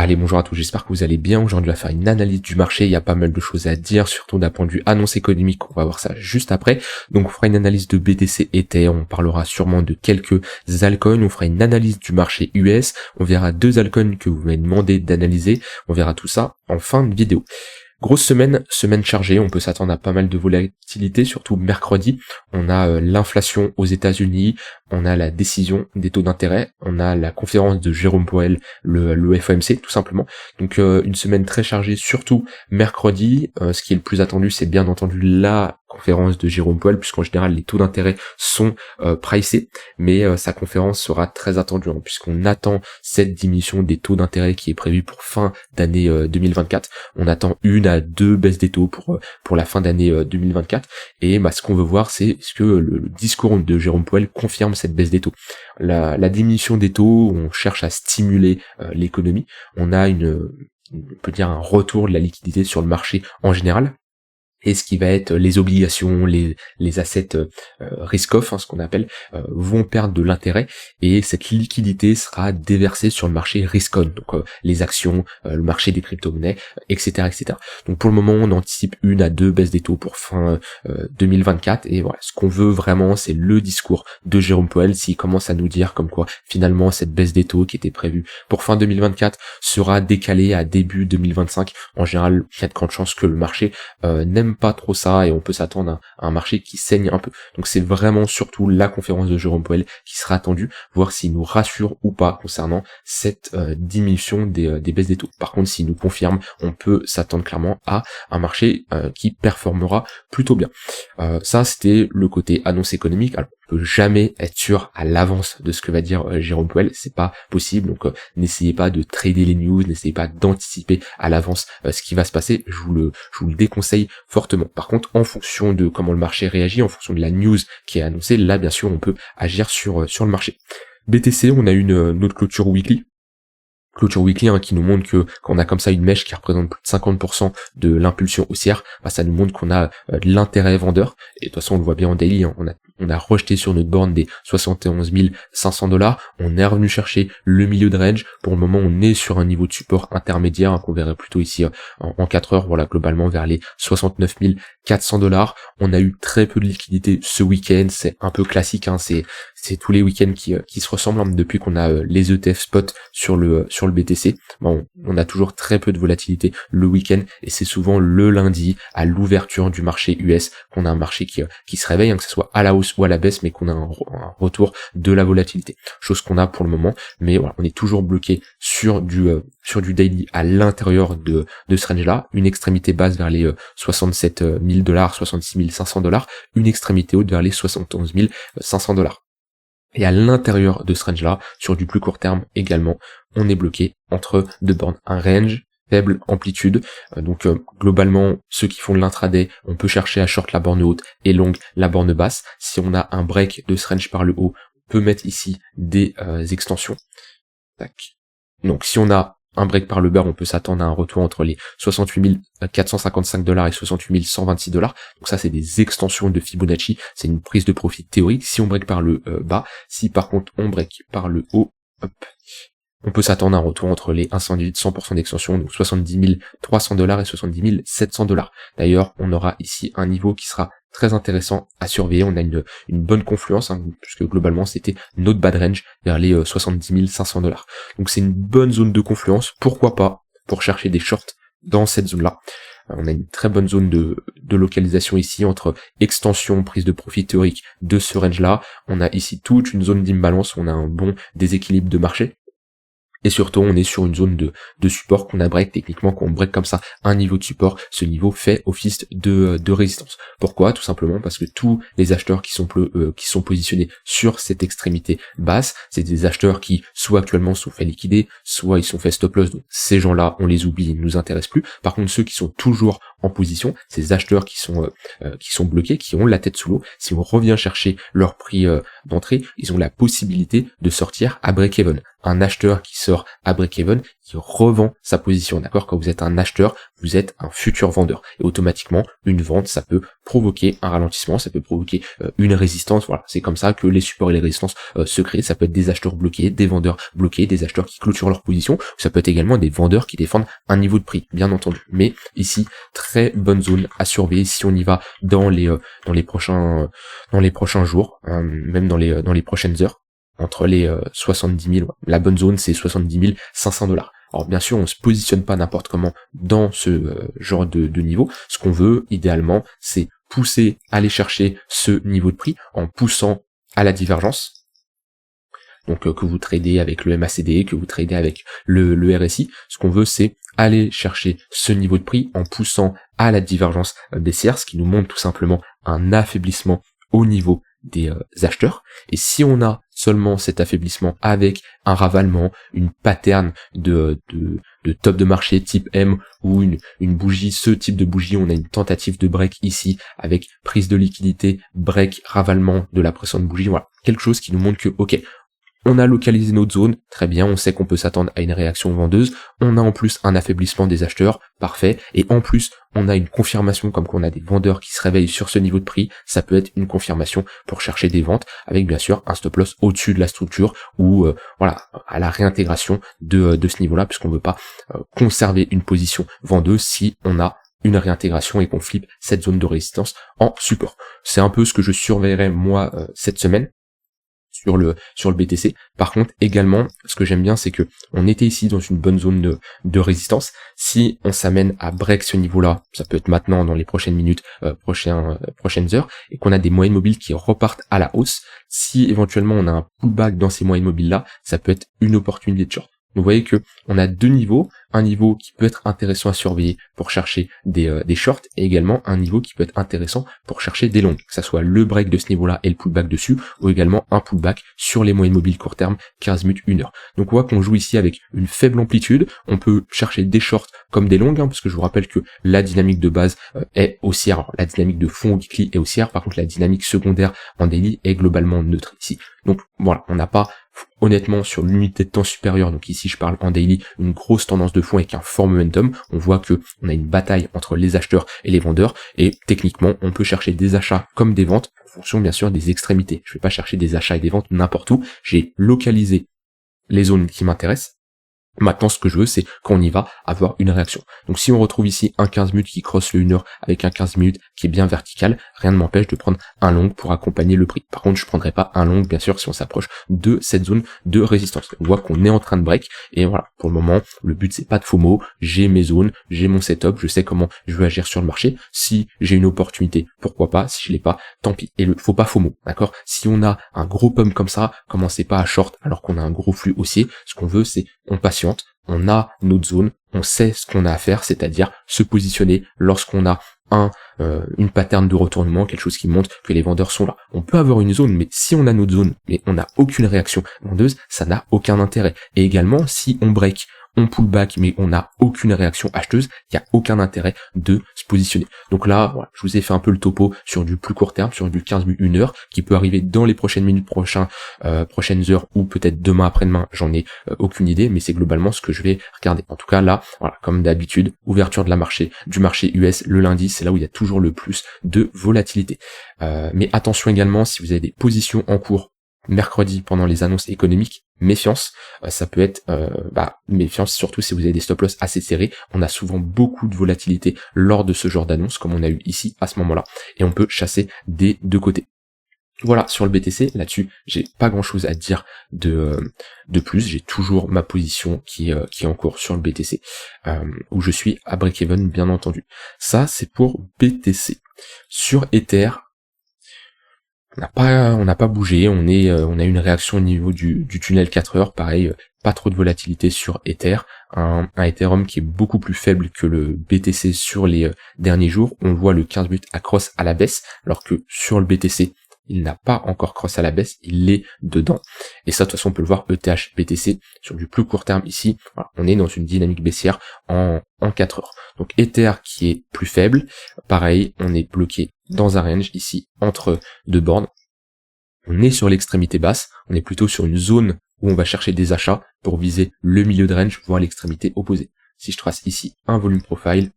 Allez, bonjour à tous, j'espère que vous allez bien. Aujourd'hui, on va faire une analyse du marché. Il y a pas mal de choses à dire, surtout d'un point de vue annonce économique. On va voir ça juste après. Donc, on fera une analyse de BTC Ether. On parlera sûrement de quelques altcoins. On fera une analyse du marché US. On verra 2 altcoins que vous m'avez demandé d'analyser. On verra tout ça en fin de vidéo. Grosse semaine chargée, on peut s'attendre à pas mal de volatilité, surtout mercredi. On a l'inflation aux États-Unis, on a la décision des taux d'intérêt, on a la conférence de Jérôme Powell, le FOMC tout simplement. Donc une semaine très chargée, surtout mercredi. Ce qui est le plus attendu, c'est bien entendu la conférence de Jérôme Powell, puisqu'en général les taux d'intérêt sont pricés, mais sa conférence sera très attendue, hein, puisqu'on attend cette diminution des taux d'intérêt qui est prévue pour fin d'année 2024. On attend 1 à 2 baisses des taux pour la fin d'année 2024, et ce qu'on veut voir, c'est est-ce que le discours de Jérôme Powell confirme cette baisse des taux. La diminution des taux, on cherche à stimuler l'économie, on a on peut dire un retour de la liquidité sur le marché en général. Et ce qui va être les obligations, les assets risk-off, hein, ce qu'on appelle, vont perdre de l'intérêt, et cette liquidité sera déversée sur le marché risk-on, donc les actions, le marché des crypto-monnaies, etc., etc. Donc pour le moment, on anticipe 1 à 2 baisses des taux pour fin 2024, et voilà, ce qu'on veut vraiment, c'est le discours de Jérôme Powell, s'il commence à nous dire comme quoi, finalement, cette baisse des taux qui était prévue pour fin 2024 sera décalée à début 2025. En général, il y a de grandes chances que le marché n'aime pas trop ça, et on peut s'attendre à un marché qui saigne un peu. Donc c'est vraiment surtout la conférence de Jérôme Powell qui sera attendue, voir s'il nous rassure ou pas concernant cette diminution des baisses des taux. Par contre, s'il nous confirme, on peut s'attendre clairement à un marché qui performera plutôt bien. Ça, c'était le côté annonce économique. Alors, on peut jamais être sûr à l'avance de ce que va dire Jérôme Powell, c'est pas possible, donc n'essayez pas de trader les news, n'essayez pas d'anticiper à l'avance ce qui va se passer, je vous le déconseille fortement. Par contre, en fonction de comment le marché réagit, en fonction de la news qui est annoncée, là bien sûr on peut agir sur le marché. BTC, on a une autre clôture weekly, hein, qui nous montre que quand on a comme ça une mèche qui représente plus de 50% de l'impulsion haussière, ça nous montre qu'on a de l'intérêt vendeur, et de toute façon on le voit bien en daily, hein, on a rejeté sur notre borne des 71 500 $, on est revenu chercher le milieu de range. Pour le moment, on est sur un niveau de support intermédiaire, hein, qu'on verrait plutôt ici en 4 heures, voilà, globalement vers les 69 400 $. On a eu très peu de liquidité ce week-end, c'est un peu classique, hein, c'est tous les week-ends qui se ressemblent, hein, depuis qu'on a les ETF spot sur le BTC. On a toujours très peu de volatilité le week-end, et c'est souvent le lundi à l'ouverture du marché US qu'on a un marché qui se réveille, hein, que ce soit à la hausse ou à la baisse, mais qu'on a un retour de la volatilité, chose qu'on a pour le moment. Mais voilà, on est toujours bloqué sur du daily à l'intérieur de ce range là, une extrémité basse vers les 67 000 $, 66 500 $, une extrémité haute vers les 71 500 $. Et à l'intérieur de ce range là, sur du plus court terme également, on est bloqué entre deux bornes, un range faible amplitude, donc globalement ceux qui font de l'intraday, on peut chercher à short la borne haute et long la borne basse. Si on a un break de ce range par le haut, on peut mettre ici des extensions. Tac. Donc si on a un break par le bas, on peut s'attendre à un retour entre les 68 455 $ et 68 126 $. Donc ça, c'est des extensions de Fibonacci, c'est une prise de profit théorique si on break par le bas. Si par contre on break par le haut, hop, on peut s'attendre à un retour entre les 100% d'extension, donc 70 300 $ et 70 700 $. D'ailleurs, on aura ici un niveau qui sera très intéressant à surveiller. On a une bonne confluence, hein, puisque globalement c'était notre bad range vers les 70 500 $. Donc c'est une bonne zone de confluence, pourquoi pas, pour chercher des shorts dans cette zone-là. On a une très bonne zone de localisation ici entre extension, prise de profit théorique de ce range-là. On a ici toute une zone d'imbalance, on a un bon déséquilibre de marché. Et surtout, on est sur une zone de support qu'on a break. Techniquement, quand on break comme ça un niveau de support, ce niveau fait office de résistance. Pourquoi? Tout simplement parce que tous les acheteurs qui sont positionnés sur cette extrémité basse, c'est des acheteurs qui soit actuellement sont fait liquider, soit ils sont fait stop loss. Donc ces gens-là, on les oublie, ils ne nous intéressent plus. Par contre, ceux qui sont toujours en position, ces acheteurs qui sont bloqués, qui ont la tête sous l'eau, si on revient chercher leur prix d'entrée, ils ont la possibilité de sortir à break-even. un acheteur qui sort à break-even, qui revend sa position, d'accord? Quand vous êtes un acheteur, vous êtes un futur vendeur. Et automatiquement, une vente, ça peut provoquer un ralentissement, ça peut provoquer une résistance. Voilà, c'est comme ça que les supports et les résistances se créent. Ça peut être des acheteurs bloqués, des vendeurs bloqués, des acheteurs qui clôturent leur position. Ça peut être également des vendeurs qui défendent un niveau de prix, bien entendu. Mais ici, très bonne zone à surveiller si on y va dans les prochains jours, même dans les prochaines heures. Entre les 70 000, la bonne zone c'est 70 500 $. Alors bien sûr on se positionne pas n'importe comment dans ce genre de niveau, ce qu'on veut idéalement c'est pousser, aller chercher ce niveau de prix en poussant à la divergence. Donc que vous tradez avec le MACD, que vous tradez avec le RSI, ce qu'on veut c'est aller chercher ce niveau de prix en poussant à la divergence baissière, ce qui nous montre tout simplement un affaiblissement au niveau des acheteurs. Et si on a seulement cet affaiblissement avec un ravalement, une pattern de top de marché type M ou une bougie, ce type de bougie, on a une tentative de break ici avec prise de liquidité, break, ravalement de la précédente bougie, voilà, quelque chose qui nous montre que ok, on a localisé notre zone, très bien, on sait qu'on peut s'attendre à une réaction vendeuse, on a en plus un affaiblissement des acheteurs, parfait, et en plus on a une confirmation comme qu'on a des vendeurs qui se réveillent sur ce niveau de prix, ça peut être une confirmation pour chercher des ventes, avec bien sûr un stop loss au-dessus de la structure, ou voilà, à la réintégration de ce niveau-là, puisqu'on ne veut pas conserver une position vendeuse si on a une réintégration et qu'on flippe cette zone de résistance en support. C'est un peu ce que je surveillerai moi cette semaine sur le BTC. Par contre, également, ce que j'aime bien, c'est que on était ici dans une bonne zone de résistance. Si on s'amène à break ce niveau-là, ça peut être maintenant dans les prochaines minutes, prochaines heures, et qu'on a des moyennes mobiles qui repartent à la hausse, si éventuellement on a un pullback dans ces moyennes mobiles-là, ça peut être une opportunité de short. Vous voyez que on a deux niveaux, un niveau qui peut être intéressant à surveiller pour chercher des shorts, et également un niveau qui peut être intéressant pour chercher des longues, que ça soit le break de ce niveau-là et le pullback dessus, ou également un pullback sur les moyennes mobiles court terme, 15 minutes, 1 heure. Donc on voit qu'on joue ici avec une faible amplitude, on peut chercher des shorts comme des longues, parce que je vous rappelle que la dynamique de base est haussière, alors, la dynamique de fond weekly est haussière, par contre la dynamique secondaire en daily est globalement neutre ici. Donc voilà, on n'a pas honnêtement sur l'unité de temps supérieure, donc ici je parle en daily, une grosse tendance de fond avec un fort momentum. On voit que on a une bataille entre les acheteurs et les vendeurs, et techniquement on peut chercher des achats comme des ventes en fonction bien sûr des extrémités. Je vais pas chercher des achats et des ventes n'importe où, j'ai localisé les zones qui m'intéressent. Maintenant, ce que je veux, c'est quand on y va, avoir une réaction. Donc si on retrouve ici un 15 minutes qui crosse le 1 heure avec un 15 minutes qui est bien vertical, rien ne m'empêche de prendre un long pour accompagner le prix. Par contre, je prendrai pas un long, bien sûr, si on s'approche de cette zone de résistance. On voit qu'on est en train de break, et voilà, pour le moment, le but c'est pas de FOMO, j'ai mes zones, j'ai mon setup, je sais comment je veux agir sur le marché. Si j'ai une opportunité, pourquoi pas, si je l'ai pas, tant pis. Et faut pas FOMO, d'accord? Si on a un gros pump comme ça, commencez pas à short alors qu'on a un gros flux haussier. Ce qu'on veut, c'est on patiente, on a notre zone, on sait ce qu'on a à faire, c'est-à-dire se positionner lorsqu'on a une pattern de retournement, quelque chose qui montre que les vendeurs sont là. On peut avoir une zone, mais si on a notre zone, mais on n'a aucune réaction vendeuse, ça n'a aucun intérêt. Et également, si on break, on pull back, mais on n'a aucune réaction acheteuse, il n'y a aucun intérêt de se positionner. Donc là, voilà, je vous ai fait un peu le topo sur du plus court terme, sur du 15 minutes, 1 heure, qui peut arriver dans les prochaines minutes, prochaines heures, ou peut-être demain, après-demain, j'en ai aucune idée, mais c'est globalement ce que je vais regarder. En tout cas, là, voilà, comme d'habitude, ouverture du marché US le lundi, c'est là où il y a toujours le plus de volatilité. Mais attention également, si vous avez des positions en cours mercredi pendant les annonces économiques, méfiance, ça peut être méfiance surtout si vous avez des stop loss assez serrés. On a souvent beaucoup de volatilité lors de ce genre d'annonce comme on a eu ici à ce moment-là, et on peut chasser des deux côtés. Voilà, sur le BTC, là-dessus, j'ai pas grand chose à dire de plus, j'ai toujours ma position qui est en cours sur le BTC, où je suis à break-even bien entendu. Ça, c'est pour BTC. Sur Ether, on n'a pas bougé, on a une réaction au niveau du tunnel 4 heures, pareil, pas trop de volatilité sur Ether, un Ethereum qui est beaucoup plus faible que le BTC sur les derniers jours. On voit le 15 minutes à cross à la baisse, alors que sur le BTC, il n'a pas encore cross à la baisse, il est dedans. Et ça, de toute façon, on peut le voir, ETH, BTC, sur du plus court terme ici, voilà, on est dans une dynamique baissière en 4 heures. Donc Ether qui est plus faible, pareil, on est bloqué dans un range ici, entre deux bornes. On est sur l'extrémité basse, on est plutôt sur une zone où on va chercher des achats pour viser le milieu de range, voire l'extrémité opposée. Si je trace ici un volume profile,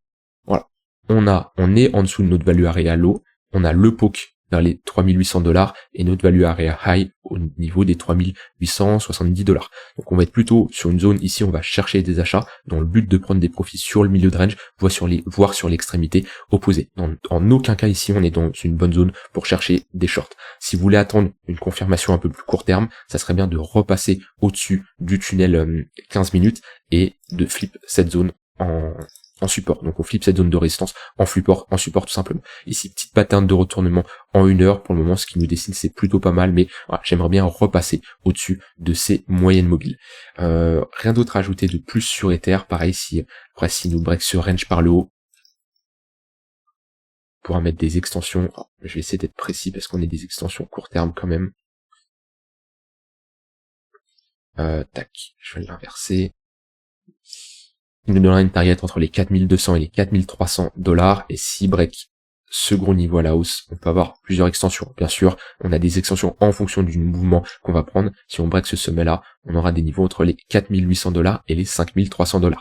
voilà, on est en dessous de notre value area low, on a le poke vers les 3800$ et notre value area high au niveau des 3870$. Donc on va être plutôt sur une zone ici, on va chercher des achats dans le but de prendre des profits sur le milieu de range, voire sur l'extrémité opposée. En aucun cas ici, on est dans une bonne zone pour chercher des shorts. Si vous voulez attendre une confirmation un peu plus court terme, ça serait bien de repasser au-dessus du tunnel 15 minutes et de flip cette zone en support. Donc on flippe cette zone de résistance en support tout simplement. Ici, petite pattern de retournement en 1 heure. Pour le moment, ce qui nous dessine, c'est plutôt pas mal, mais voilà, j'aimerais bien repasser au-dessus de ces moyennes mobiles. Rien d'autre à ajouter de plus sur Ether. Pareil, si nous break ce range par le haut, on pourra mettre des extensions. Je vais essayer d'être précis parce qu'on est des extensions court terme quand même. Tac, je vais l'inverser. Il nous donnera une target entre les 4200 et les 4300$, et si break ce gros niveau à la hausse, on peut avoir plusieurs extensions. Bien sûr, on a des extensions en fonction du mouvement qu'on va prendre. Si on break ce sommet-là, on aura des niveaux entre les 4800$ et les 5300$.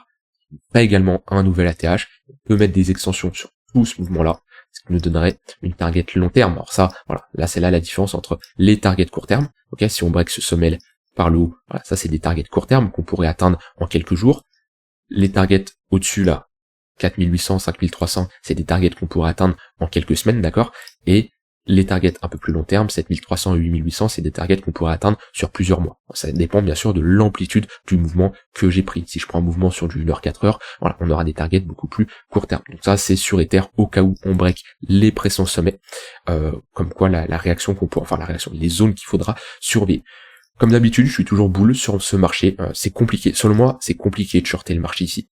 Pas également un nouvel ATH, on peut mettre des extensions sur tout ce mouvement-là, ce qui nous donnerait une target long terme. Alors ça, voilà, là c'est là la différence entre les targets court terme. Ok, si on break ce sommet par le haut, voilà, ça c'est des targets court terme qu'on pourrait atteindre en quelques jours. Les targets au-dessus là, 4800, 5300, c'est des targets qu'on pourrait atteindre en quelques semaines, d'accord? Et les targets un peu plus long terme, 7300 et 8800, c'est des targets qu'on pourrait atteindre sur plusieurs mois. Ça dépend bien sûr de l'amplitude du mouvement que j'ai pris. Si je prends un mouvement sur du 1h-4 heures, voilà, on aura des targets beaucoup plus court terme. Donc ça, c'est sur Ether au cas où on break les précédents sommets, comme quoi la réaction qu'on pourra, enfin la réaction, les zones qu'il faudra surveiller. Comme d'habitude, je suis toujours bull sur ce marché. C'est compliqué. Selon moi, c'est compliqué de shorter le marché ici.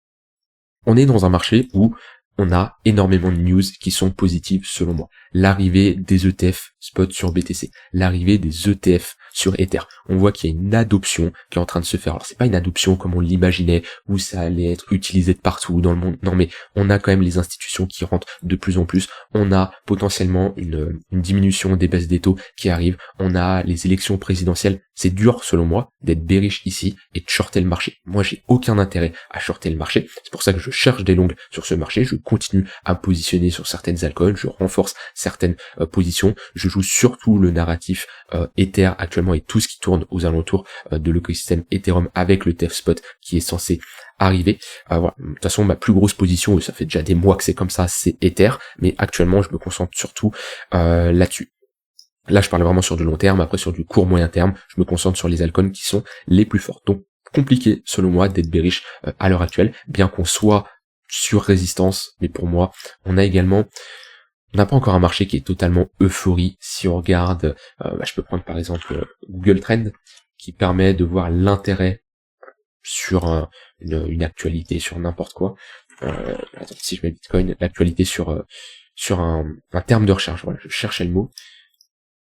On est dans un marché où on a énormément de news qui sont positives selon moi. L'arrivée des ETF spot sur BTC, l'arrivée des ETF sur Ether. On voit qu'il y a une adoption qui est en train de se faire. Alors c'est pas une adoption comme on l'imaginait, où ça allait être utilisé de partout dans le monde. Non, mais on a quand même les institutions qui rentrent de plus en plus. On a potentiellement une diminution des baisses des taux qui arrivent. On a les élections présidentielles. C'est dur selon moi d'être bearish ici et de shorter le marché. Moi j'ai aucun intérêt à shorter le marché. C'est pour ça que je cherche des longues sur ce marché. Je continue à me positionner sur certaines altcoins. Je renforce certaines positions. Je joue surtout le narratif Ether actuellement et tout ce qui tourne aux alentours de l'écosystème Ethereum avec le TF Spot qui est censé arriver. Voilà. De toute façon, ma plus grosse position, ça fait déjà des mois que c'est comme ça, c'est Ether, mais actuellement je me concentre surtout là-dessus. Là, je parle vraiment sur du long terme. Après, sur du court moyen terme, je me concentre sur les altcoins qui sont les plus fortes. Donc, compliqué, selon moi, d'être bearish à l'heure actuelle, bien qu'on soit sur résistance. Mais pour moi, on n'a pas encore un marché qui est totalement euphorie. Si on regarde, je peux prendre par exemple Google Trend, qui permet de voir l'intérêt sur une actualité, sur n'importe quoi. Attends, si je mets Bitcoin, l'actualité sur un terme de recherche. Voilà, je cherchais le mot.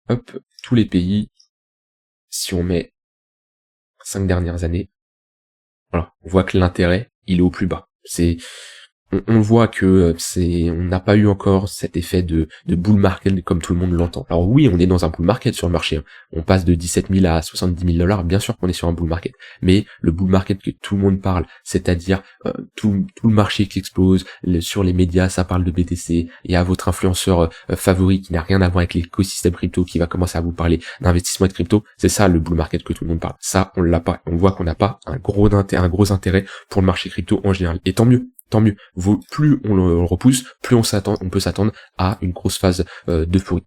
Hop, tous les pays, si on met 5 dernières années, voilà, on voit que l'intérêt, il est au plus bas. On voit que on n'a pas eu encore cet effet de bull market comme tout le monde l'entend. Alors oui, on est dans un bull market sur le marché. Hein. On passe de 17 000 à 70 000$. Bien sûr qu'on est sur un bull market. Mais le bull market que tout le monde parle, c'est-à-dire tout le marché qui explose, sur les médias, ça parle de BTC. Il y a votre influenceur favori qui n'a rien à voir avec l'écosystème crypto qui va commencer à vous parler d'investissement et de crypto. C'est ça le bull market que tout le monde parle. Ça, on l'a pas. On voit qu'on n'a pas un gros intérêt pour le marché crypto en général. Et tant mieux. Plus on le repousse, plus on peut s'attendre à une grosse phase d'euphorie.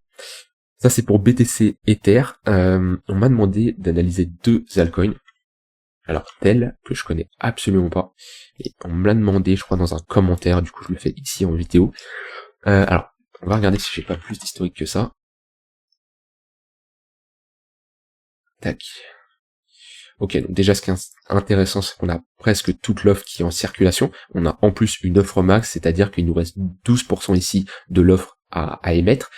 Ça c'est pour BTC Ether. On m'a demandé d'analyser 2 altcoins. Alors tel que je connais absolument pas. Et on me l'a demandé, je crois, dans un commentaire. Du coup, je le fais ici en vidéo. Alors, on va regarder si j'ai pas plus d'historique que ça. Tac. Ok, donc déjà ce qui est intéressant, c'est qu'on a presque toute l'offre qui est en circulation. On a en plus une offre max, c'est-à-dire qu'il nous reste 12% ici de l'offre à émettre,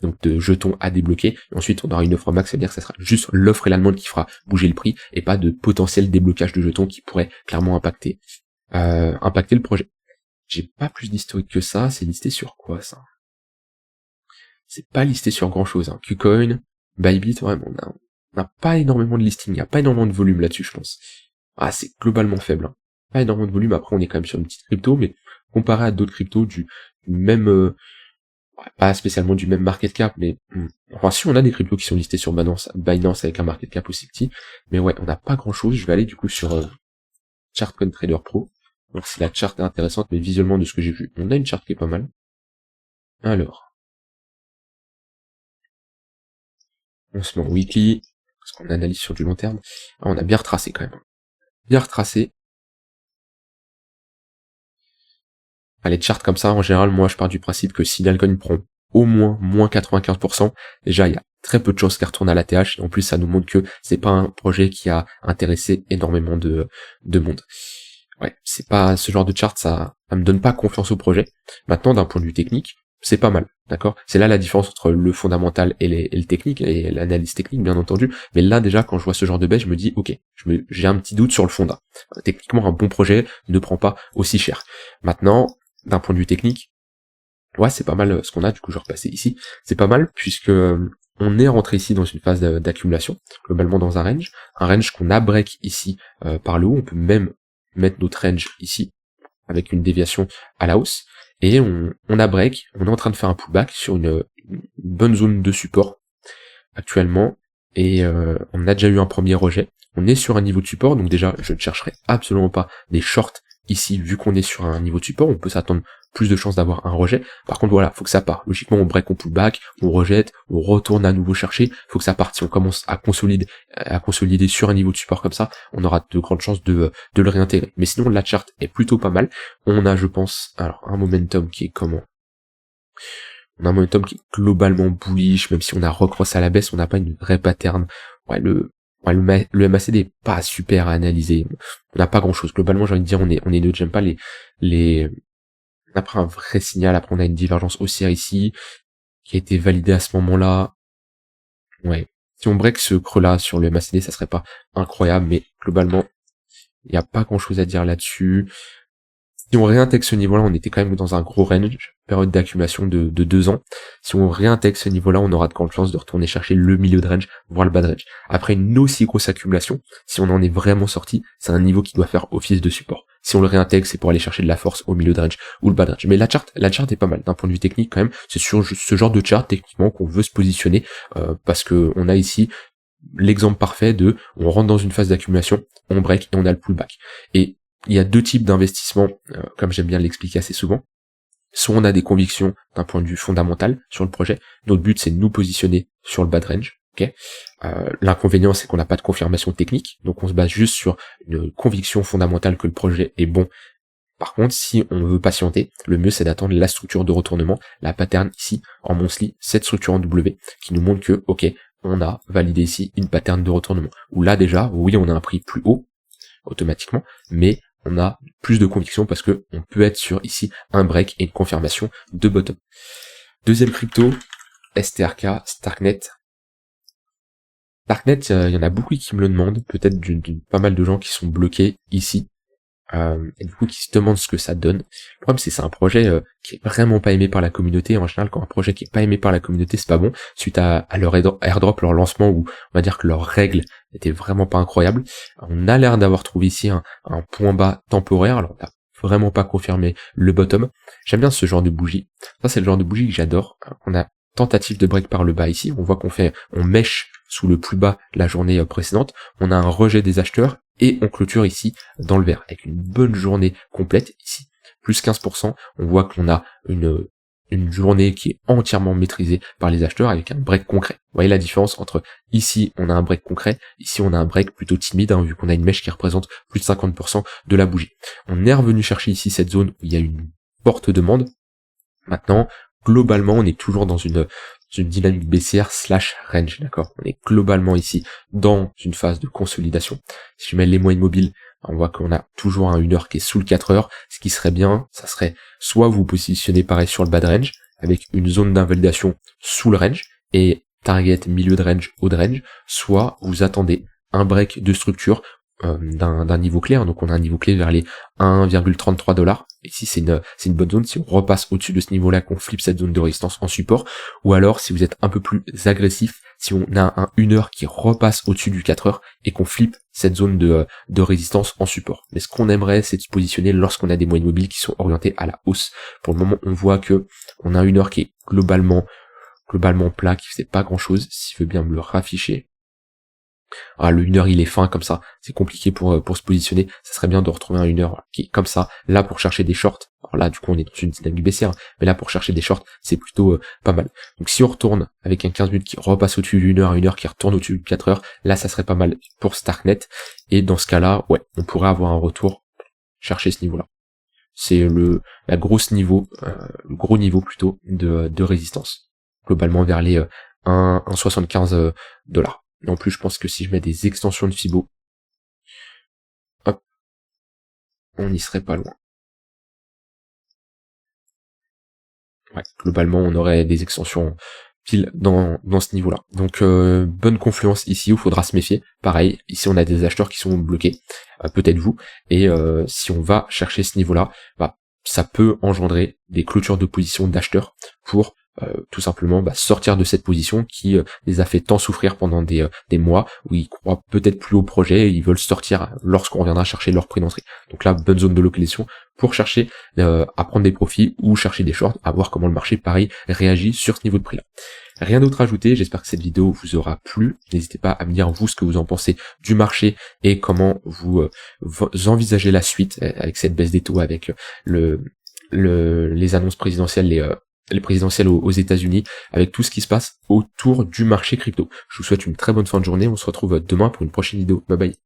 donc de jetons à débloquer. Et ensuite, on aura une offre max, c'est-à-dire que ça sera juste l'offre et la demande qui fera bouger le prix, et pas de potentiel déblocage de jetons qui pourrait clairement impacter le projet. J'ai pas plus d'historique que ça. C'est listé sur quoi, ça? C'est pas listé sur grand-chose. Hein. KuCoin, Bybit, vraiment, On n'a pas énormément de listing, il n'y a pas énormément de volume là-dessus, je pense. Ah, c'est globalement faible, hein. Pas énormément de volume, après on est quand même sur une petite crypto, mais comparé à d'autres cryptos du même, pas spécialement du même market cap, mais enfin si on a des cryptos qui sont listés sur Binance avec un market cap aussi petit, mais ouais, on n'a pas grand-chose. Je vais aller du coup sur ChartCoinTrader Pro. Donc si la chart est intéressante, mais visuellement de ce que j'ai vu, on a une chart qui est pas mal. Alors, on se met en weekly, parce qu'on analyse sur du long terme. Ah, on a bien retracé quand même. Bien retracé. Les charts comme ça, en général, moi je pars du principe que si l'alcool prend au moins 95%, déjà il y a très peu de chances qu'elle retourne à l'ATH, et en plus ça nous montre que c'est pas un projet qui a intéressé énormément de monde. Ouais, c'est pas ce genre de chart, ça me donne pas confiance au projet. Maintenant, d'un point de vue technique, c'est pas mal, d'accord? C'est là la différence entre le fondamental et le technique, et l'analyse technique, bien entendu. Mais là, déjà, quand je vois ce genre de baisse, je me dis, ok, j'ai un petit doute sur le fond. Techniquement, un bon projet ne prend pas aussi cher. Maintenant, d'un point de vue technique, ouais, c'est pas mal ce qu'on a, du coup je vais repasser ici, c'est pas mal puisque on est rentré ici dans une phase d'accumulation, globalement dans un range qu'on a break ici par le haut, on peut même mettre notre range ici, avec une déviation à la hausse, et on a break, on est en train de faire un pullback sur une bonne zone de support actuellement, et on a déjà eu un premier rejet, on est sur un niveau de support, donc déjà je ne chercherai absolument pas des shorts ici, vu qu'on est sur un niveau de support, on peut s'attendre plus de chances d'avoir un rejet. Par contre, voilà, faut que ça parte. Logiquement, on break, on pullback, on rejette, on retourne à nouveau chercher, faut que ça parte. Si on commence à consolider sur un niveau de support comme ça, on aura de grandes chances de le réintégrer. Mais sinon, la chart est plutôt pas mal. On a, je pense, alors, un momentum qui est comment? On a un momentum qui est globalement bullish, même si on a recrossé à la baisse, on n'a pas une vraie pattern. Ouais, le MACD est pas super à analyser. On n'a pas grand chose. Globalement, j'ai envie de dire, on est neutre. J'aime pas après un vrai signal. Après, on a une divergence haussière ici, qui a été validée à ce moment-là. Ouais. Si on break ce creux-là sur le MACD, ça serait pas incroyable, mais globalement, il n'y a pas grand chose à dire là-dessus. Si on réintègre ce niveau-là, on était quand même dans un gros range, période d'accumulation de 2 ans. Si on réintègre ce niveau-là, on aura de grandes chances de retourner chercher le milieu de range, voire le bas de range. Après une aussi grosse accumulation, si on en est vraiment sorti, c'est un niveau qui doit faire office de support. Si on le réintègre, c'est pour aller chercher de la force au milieu de range ou le bas de range. Mais la chart est pas mal d'un point de vue technique quand même. C'est sur ce genre de chart techniquement qu'on veut se positionner parce que on a ici l'exemple parfait de on rentre dans une phase d'accumulation, on break et on a le pullback. Et il y a deux types d'investissements, comme j'aime bien l'expliquer assez souvent. Soit on a des convictions d'un point de vue fondamental sur le projet. Notre but, c'est de nous positionner sur le bas de range. Okay. L'inconvénient, c'est qu'on n'a pas de confirmation technique, donc on se base juste sur une conviction fondamentale que le projet est bon. Par contre, si on veut patienter, le mieux c'est d'attendre la structure de retournement, la pattern ici en monthly, cette structure en W, qui nous montre que, ok, on a validé ici une pattern de retournement. Où là déjà, oui, on a un prix plus haut, automatiquement, mais on a plus de conviction parce que on peut être sur ici un break et une confirmation de bottom. Deuxième crypto, STRK, Starknet. Starknet, il y en a beaucoup qui me le demandent, peut-être pas mal de gens qui sont bloqués ici, et du coup qui se demandent ce que ça donne. Le problème c'est un projet qui est vraiment pas aimé par la communauté. En général, quand un projet qui est pas aimé par la communauté, c'est pas bon. Suite à leur airdrop, leur lancement, où on va dire que leurs règles n'étaient vraiment pas incroyables, on a l'air d'avoir trouvé ici un point bas temporaire. Alors on n'a vraiment pas confirmé le bottom. J'aime bien ce genre de bougie. Ça c'est le genre de bougie que j'adore. On a tentative de break par le bas ici. On voit on mèche sous le plus bas la journée précédente. On a un rejet des acheteurs. Et on clôture ici dans le vert, avec une bonne journée complète ici, plus 15%. On voit qu'on a une journée qui est entièrement maîtrisée par les acheteurs avec un break concret. Vous voyez la différence entre ici on a un break concret, ici on a un break plutôt timide, hein, vu qu'on a une mèche qui représente plus de 50% de la bougie. On est revenu chercher ici cette zone où il y a une forte demande. Maintenant, globalement, on est toujours dans une dynamique baissière / range, d'accord. On est globalement ici dans une phase de consolidation. Si je mets les moyennes mobiles, on voit qu'on a toujours un 1 heure qui est sous le 4 heures. Ce qui serait bien, ça serait soit vous positionnez pareil sur le bas de range, avec une zone d'invalidation sous le range, et target milieu de range, haut de range, soit vous attendez un break de structure d'un niveau clé, hein. Donc on a un niveau clé vers les 1,33 $. Ici c'est une bonne zone si on repasse au-dessus de ce niveau-là, qu'on flippe cette zone de résistance en support, ou alors si vous êtes un peu plus agressif, si on a un 1 heure qui repasse au-dessus du 4 heures et qu'on flippe cette zone de résistance en support. Mais ce qu'on aimerait, c'est de se positionner lorsqu'on a des moyennes mobiles qui sont orientées à la hausse. Pour le moment, on voit que on a 1 heure qui est globalement plat, qui faisait pas grand chose. S'il veut bien me le rafficher. Ah, le 1 heure il est fin comme ça, c'est compliqué pour se positionner, ça serait bien de retrouver un 1 heure qui est comme ça, là pour chercher des shorts. Alors là du coup on est dans une dynamique baissière, mais là pour chercher des shorts c'est plutôt pas mal. Donc si on retourne avec un 15 minutes qui repasse au-dessus d'une heure, 1 heure qui retourne au-dessus de 4 heures, là ça serait pas mal pour Starknet, et dans ce cas-là, ouais, on pourrait avoir un retour, chercher ce niveau-là. C'est le gros niveau plutôt de résistance, globalement vers les 1,75 $. En plus, je pense que si je mets des extensions de Fibo, hop, on n'y serait pas loin. Ouais, globalement, on aurait des extensions pile dans ce niveau-là. Donc, bonne confluence ici où il faudra se méfier. Pareil, ici on a des acheteurs qui sont bloqués, peut-être vous, et si on va chercher ce niveau-là, bah, ça peut engendrer des clôtures de position d'acheteurs pour tout simplement sortir de cette position qui les a fait tant souffrir pendant des mois, où ils croient peut-être plus au projet et ils veulent sortir lorsqu'on reviendra chercher leur prix d'entrée. Donc là, bonne zone de localisation pour chercher à prendre des profits ou chercher des shorts, à voir comment le marché, pareil, réagit sur ce niveau de prix-là. Rien d'autre à ajouter, j'espère que cette vidéo vous aura plu. N'hésitez pas à me dire vous ce que vous en pensez du marché et comment vous envisagez la suite avec cette baisse des taux, avec les annonces présidentielles, les présidentielles aux États-Unis, avec tout ce qui se passe autour du marché crypto. Je vous souhaite une très bonne fin de journée, on se retrouve demain pour une prochaine vidéo. Bye bye.